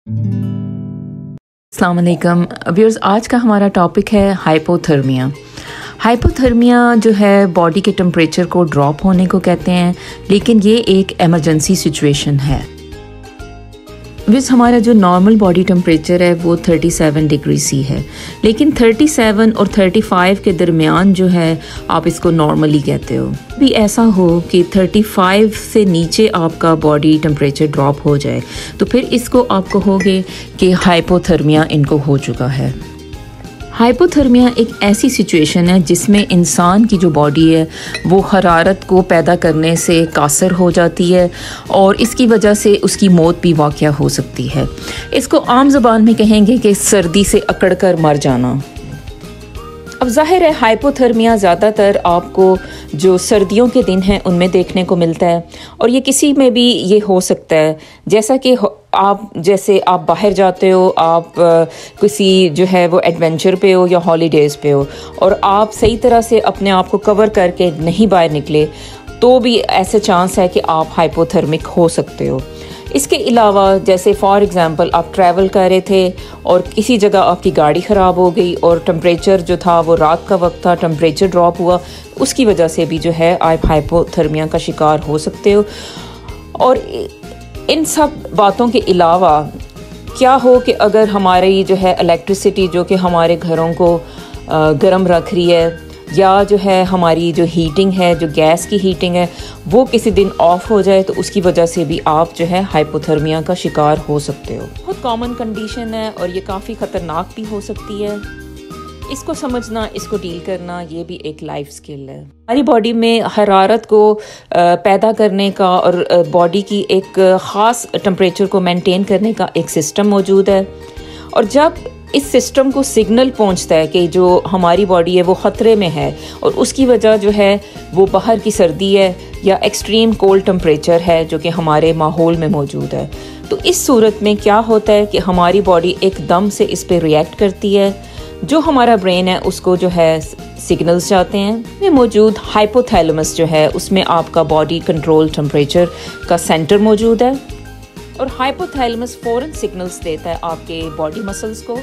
अस्सलाम वालेकुम व्यूअर्स, आज का हमारा टॉपिक है हाइपोथर्मिया। हाइपोथर्मिया जो है बॉडी के टेम्परेचर को ड्रॉप होने को कहते हैं, लेकिन ये एक एमरजेंसी सिचुएशन है। व्यूअर्स, हमारा जो नॉर्मल बॉडी टेम्परेचर है वो 37 डिग्री सी है, लेकिन 37 और 35 के दरमियान जो है आप इसको नॉर्मली कहते हो। भी ऐसा हो कि 35 से नीचे आपका बॉडी टेम्परेचर ड्रॉप हो जाए तो फिर इसको आप कहोगे कि हाइपोथर्मिया इनको हो चुका है। हाइपोथर्मिया एक ऐसी सिचुएशन है जिसमें इंसान की जो बॉडी है वो हरारत को पैदा करने से कासर हो जाती है और इसकी वजह से उसकी मौत भी वाक़या हो सकती है। इसको आम ज़बान में कहेंगे कि सर्दी से अकड़ कर मर जाना। अब जाहिर है हाइपोथर्मिया ज़्यादातर आपको जो सर्दियों के दिन हैं उनमें देखने को मिलता है, और ये किसी में भी ये हो सकता है। जैसा कि आप बाहर जाते हो, आप किसी जो है वो एडवेंचर पे हो या हॉलीडेज़ पे हो, और आप सही तरह से अपने आप को कवर करके नहीं बाहर निकले तो भी ऐसे चांस है कि आप हाइपोथर्मिक हो सकते हो। इसके अलावा जैसे फॉर एग्ज़ाम्पल आप ट्रैवल कर रहे थे और किसी जगह आपकी गाड़ी ख़राब हो गई और टेम्परेचर जो था वो रात का वक्त था, टेम्परेचर ड्रॉप हुआ, उसकी वजह से भी जो है आप हाइपोथर्मिया का शिकार हो सकते हो। और इन सब बातों के अलावा क्या हो कि अगर हमारी जो है इलेक्ट्रिसिटी जो कि हमारे घरों को गर्म रख रही है, या जो है हमारी जो हीटिंग है, जो गैस की हीटिंग है, वो किसी दिन ऑफ हो जाए तो उसकी वजह से भी आप जो है हाइपोथर्मिया का शिकार हो सकते हो। बहुत कॉमन कंडीशन है और ये काफ़ी ख़तरनाक भी हो सकती है। इसको समझना, इसको डील करना, ये भी एक लाइफ स्किल है। हमारी बॉडी में हरारत को पैदा करने का और बॉडी की एक ख़ास टेम्परेचर को मेंटेन करने का एक सिस्टम मौजूद है, और जब इस सिस्टम को सिग्नल पहुंचता है कि जो हमारी बॉडी है वो ख़तरे में है और उसकी वजह जो है वो बाहर की सर्दी है या एक्सट्रीम कोल्ड टेम्परेचर है जो कि हमारे माहौल में मौजूद है, तो इस सूरत में क्या होता है कि हमारी बॉडी एकदम से इस पे रिएक्ट करती है। जो हमारा ब्रेन है उसको जो है सिग्नल्स जाते हैं। में मौजूद हाइपोथैलेमस जो है उसमें आपका बॉडी कंट्रोल टेम्परेचर का सेंटर मौजूद है, और हाइपोथैलेमस फ़ौरन सिग्नल्स देता है आपके बॉडी मसल्स को,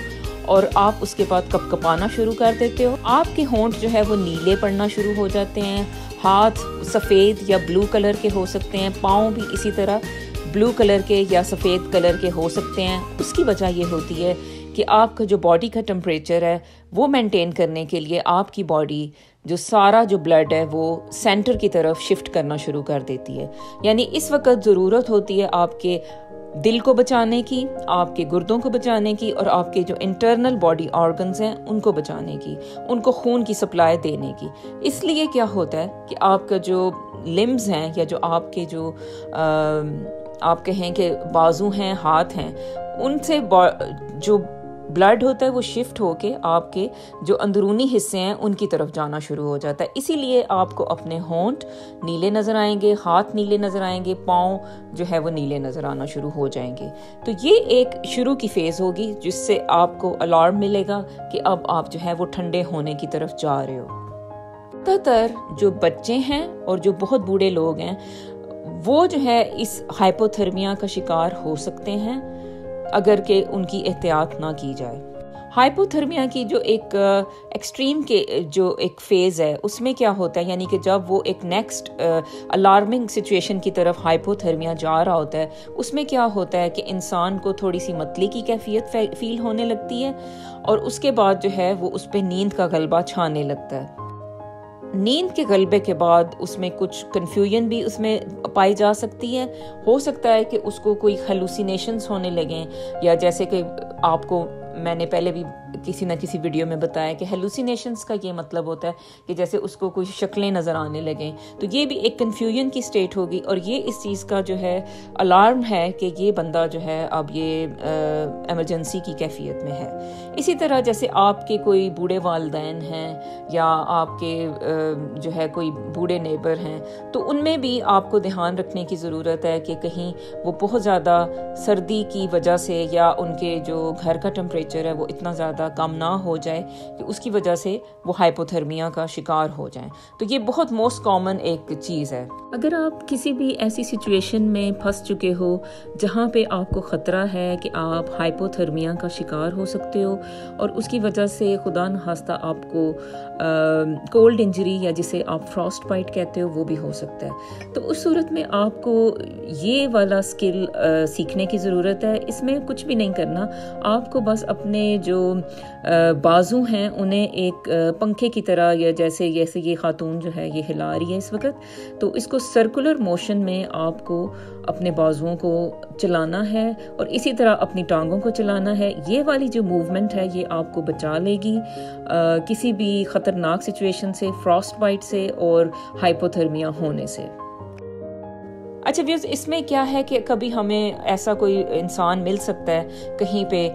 और आप उसके बाद कपकपाना शुरू कर देते हो। आपके होंठ जो है वो नीले पड़ना शुरू हो जाते हैं, हाथ सफ़ेद या ब्लू कलर के हो सकते हैं, पाँव भी इसी तरह ब्लू कलर के या सफ़ेद कलर के हो सकते हैं। उसकी वजह ये होती है कि आपका जो बॉडी का टेम्परेचर है वो मेंटेन करने के लिए आपकी बॉडी जो सारा जो ब्लड है वो सेंटर की तरफ शिफ्ट करना शुरू कर देती है। यानी इस वक्त ज़रूरत होती है आपके दिल को बचाने की, आपके गुर्दों को बचाने की, और आपके जो इंटरनल बॉडी ऑर्गन्स हैं उनको बचाने की, उनको खून की सप्लाई देने की। इसलिए क्या होता है कि आपका जो लिम्स हैं या जो आपके जो आप कहें कि बाजू हैं, हाथ हैं, उनसे जो ब्लड होता है वो शिफ्ट होके आपके जो अंदरूनी हिस्से हैं उनकी तरफ जाना शुरू हो जाता है। इसीलिए आपको अपने होंठ नीले नज़र आएंगे, हाथ नीले नज़र आएंगे, पाँव जो है वो नीले नज़र आना शुरू हो जाएंगे। तो ये एक शुरू की फ़ेज़ होगी जिससे आपको अलार्म मिलेगा कि अब आप जो है वो ठंडे होने की तरफ जा रहे हो। ज़्यादातर जो बच्चे हैं और जो बहुत बूढ़े लोग हैं वो जो है इस हाइपोथर्मिया का शिकार हो सकते हैं अगर कि उनकी एहतियात ना की जाए। हाइपोथर्मिया की जो एक एक्सट्रीम के जो एक फ़ेज़ है उसमें क्या होता है, यानी कि जब वो एक नेक्स्ट अलार्मिंग सिचुएशन की तरफ हाइपोथर्मिया जा रहा होता है, उसमें क्या होता है कि इंसान को थोड़ी सी मतली की कैफियत फील होने लगती है, और उसके बाद जो है वो उस पर नींद का गलबा छाने लगता है। नींद के गलबे के बाद उसमें कुछ कन्फ्यूजन भी उसमें पाई जा सकती है। हो सकता है कि उसको कोई हेलुसिनेशंस होने लगें, या जैसे कि आपको मैंने पहले भी किसी न किसी वीडियो में बताया कि हेलुसिनेशंस का ये मतलब होता है कि जैसे उसको कुछ शक्लें नज़र आने लगें, तो ये भी एक कन्फ्यूजन की स्टेट होगी, और ये इस चीज़ का जो है अलार्म है कि ये बंदा जो है अब ये एमरजेंसी की कैफियत में है। इसी तरह जैसे आपके कोई बूढ़े वालिदैन हैं या आपके जो है कोई बूढ़े नेबर हैं, तो उनमें भी आपको ध्यान रखने की ज़रूरत है कि कहीं वो बहुत ज़्यादा सर्दी की वजह से या उनके जो घर का टेम्परेचर ٹمپریچر ہے وہ اتنا زیادہ کم نہ ہو جائے کہ اس کی وجہ سے وہ ہائپوتھرمیا کا شکار ہو جائیں. تو یہ بہت موسٹ کامن ایک چیز ہے. اگر آپ کسی بھی ایسی سچویشن میں پھنس چکے ہو جہاں پہ آپ کو خطرہ ہے کہ آپ ہائپوتھرمیا کا شکار ہو سکتے ہو اور اس کی وجہ سے خدا نخواستہ آپ کو کولڈ انجری یا جسے آپ فراسٹ بائٹ کہتے ہو وہ بھی ہو سکتا ہے. تو اس صورت میں آپ کو یہ والا اسکل سیکھنے کی ضرورت ہے. اس میں کچھ بھی نہیں کرنا, آپ کو بس اپنے جو بازو ہیں انہیں ایک پنکھے کی طرح, یا جیسے یہ خاتون جو ہے یہ ہلا رہی ہے اس وقت, تو اس کو سرکولر موشن میں آپ کو اپنے بازوؤں کو چلانا ہے اور اسی طرح اپنی ٹانگوں کو چلانا ہے. یہ والی جو موومنٹ ہے یہ آپ کو بچا لے گی کسی بھی خطرناک سچویشن سے, فراسٹ بائٹ سے اور ہائپوتھرمیا ہونے سے. اچھا ویوز, اس میں کیا ہے کہ کبھی ہمیں ایسا کوئی انسان مل سکتا ہے کہیں پہ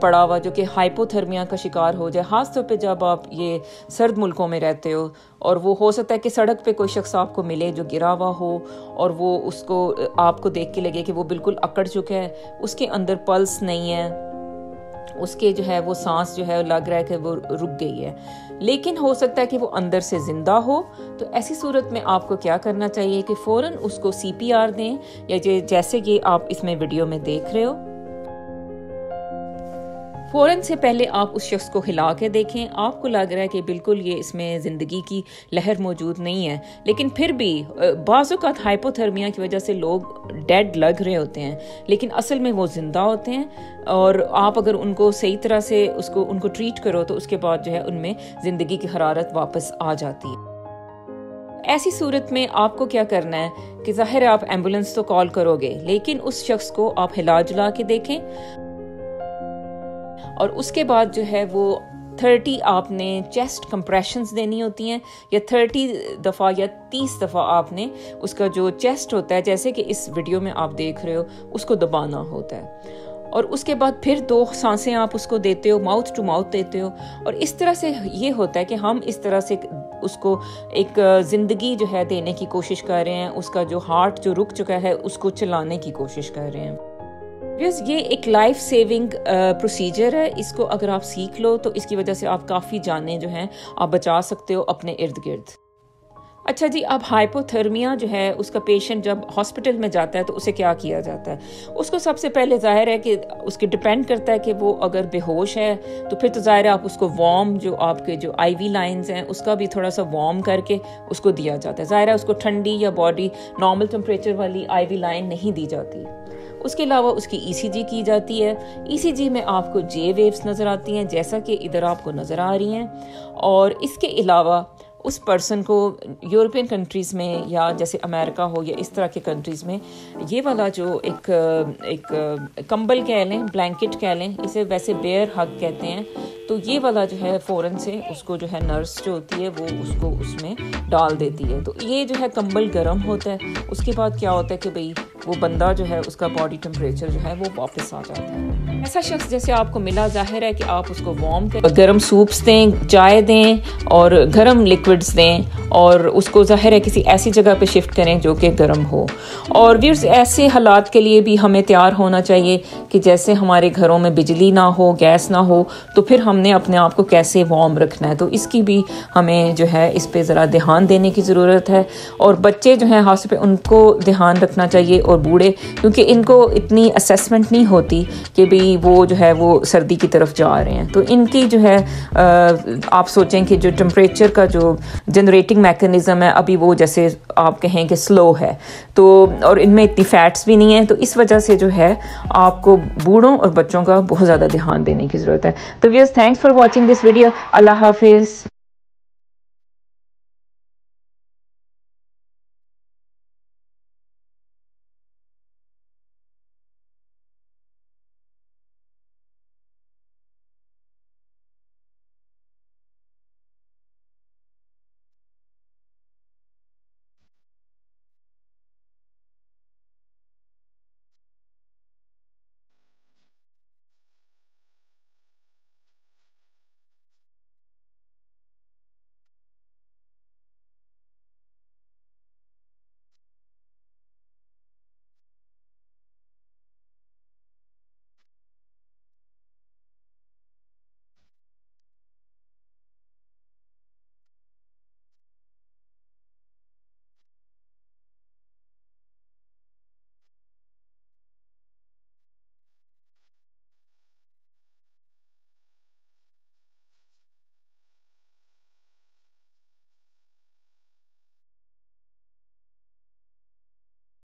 پڑا ہوا جو کہ ہائپوتھرمیا کا شکار ہو جائے, خاص طور پہ جب آپ یہ سرد ملکوں میں رہتے ہو, اور وہ ہو سکتا ہے کہ سڑک پہ کوئی شخص آپ کو ملے جو گرا ہوا ہو اور وہ اس کو آپ کو دیکھ کے لگے کہ وہ بالکل اکڑ چکا ہے, اس کے اندر پلس نہیں ہے, اس کے جو ہے وہ سانس جو ہے لگ رہا ہے کہ وہ رک گئی ہے, لیکن ہو سکتا ہے کہ وہ اندر سے زندہ ہو. تو ایسی صورت میں آپ کو کیا کرنا چاہیے کہ فوراً اس کو CPR دیں, یا جیسے کہ آپ اس میں ویڈیو میں دیکھ رہے ہو. فوراً سے پہلے آپ اس شخص کو ہلا کے دیکھیں, آپ کو لگ رہا ہے کہ بالکل یہ اس میں زندگی کی لہر موجود نہیں ہے, لیکن پھر بھی بعض اوقات ہائپوتھرمیا کی وجہ سے لوگ ڈیڈ لگ رہے ہوتے ہیں لیکن اصل میں وہ زندہ ہوتے ہیں, اور آپ اگر ان کو صحیح طرح سے ان کو ٹریٹ کرو تو اس کے بعد جو ہے ان میں زندگی کی حرارت واپس آ جاتی ہے. ایسی صورت میں آپ کو کیا کرنا ہے کہ ظاہر ہے آپ ایمبولینس تو کال کرو گے, لیکن اس شخص کو آپ ہلا جلا کے دیکھیں, اور اس کے بعد جو ہے وہ 30 آپ نے چیسٹ کمپریشنز دینی ہوتی ہیں, یا 30 دفعہ یا 30 دفعہ آپ نے اس کا جو چیسٹ ہوتا ہے جیسے کہ اس ویڈیو میں آپ دیکھ رہے ہو اس کو دبانا ہوتا ہے, اور اس کے بعد پھر 2 سانسیں آپ اس کو دیتے ہو, ماؤتھ ٹو ماؤتھ دیتے ہو, اور اس طرح سے یہ ہوتا ہے کہ ہم اس طرح سے اس کو ایک زندگی جو ہے دینے کی کوشش کر رہے ہیں, اس کا جو ہارٹ جو رک چکا ہے اس کو چلانے کی کوشش کر رہے ہیں. یہ ایک لائف سیونگ پروسیجر ہے, اس کو اگر آپ سیکھ لو تو اس کی وجہ سے آپ کافی جانیں جو ہیں آپ بچا سکتے ہو اپنے ارد گرد. اچھا جی, اب ہائپوتھرمیا جو ہے اس کا پیشنٹ جب ہاسپٹل میں جاتا ہے تو اسے کیا کیا جاتا ہے؟ اس کو سب سے پہلے ظاہر ہے کہ اس کے ڈیپینڈ کرتا ہے کہ وہ اگر بے ہوش ہے تو پھر تو ظاہر ہے آپ اس کو وارم, جو آپ کے جو IV لائنز ہیں اس کا بھی تھوڑا سا وارم کر کے اس کو دیا جاتا ہے. ظاہر ہے اس کو ٹھنڈی یا باڈی نارمل ٹمپریچر والی IV لائن نہیں دی جاتی. اس کے علاوہ اس کی ECG کی جاتی ہے. ECG میں آپ کو J ویوز نظر آتی ہیں جیسا کہ ادھر آپ کو نظر آ رہی ہیں, اور اس کے علاوہ اس پرسن کو یورپین کنٹریز میں یا جیسے امریکہ ہو یا اس طرح کے کنٹریز میں یہ والا جو ایک کمبل کہہ لیں, بلینکٹ کہہ لیں, اسے ویسے بیئر ہگ کہتے ہیں, تو یہ والا جو ہے فوراً سے اس کو جو ہے نرس جو ہوتی ہے وہ اس کو اس میں ڈال دیتی ہے. تو یہ جو ہے کمبل گرم ہوتا ہے. اس کے بعد کیا ہوتا ہے کہ بھئی وہ بندہ جو ہے اس کا باڈی ٹمپریچر جو ہے وہ واپس آ جاتا ہے. ایسا شخص جیسے آپ کو ملا, ظاہر ہے کہ آپ اس کو وارم کریں, گرم سوپس دیں, چائے دیں اور گرم لکوڈز دیں, اور اس کو ظاہر ہے کسی ایسی جگہ پہ شفٹ کریں جو کہ گرم ہو. اور ویئرز ایسے حالات کے لیے بھی ہمیں تیار ہونا چاہیے کہ جیسے ہمارے گھروں میں بجلی نہ ہو, گیس نہ ہو, تو پھر ہم نے اپنے آپ کو کیسے وارم رکھنا ہے. تو اس کی بھی ہمیں جو ہے اس پہ ذرا دھیان دینے کی ضرورت ہے. اور بچے جو ہیں خاص طور پہ ان کو دھیان رکھنا چاہیے, اور بوڑھے, کیونکہ ان کو اتنی اسیسمنٹ نہیں ہوتی کہ بھی وہ جو ہے وہ سردی کی طرف جا رہے ہیں. تو ان کی جو ہے آپ سوچیں کہ جو ٹمپریچر کا جو جنریٹنگ میکانزم ہے ابھی وہ جیسے آپ کہیں کہ سلو ہے, تو اور ان میں اتنی فیٹس بھی نہیں ہیں, تو اس وجہ سے جو ہے آپ کو بوڑھوں اور بچوں کا بہت زیادہ دھیان دینے کی ضرورت ہے. تو ویئرز, thanks for watching this video. اللہ حافظ.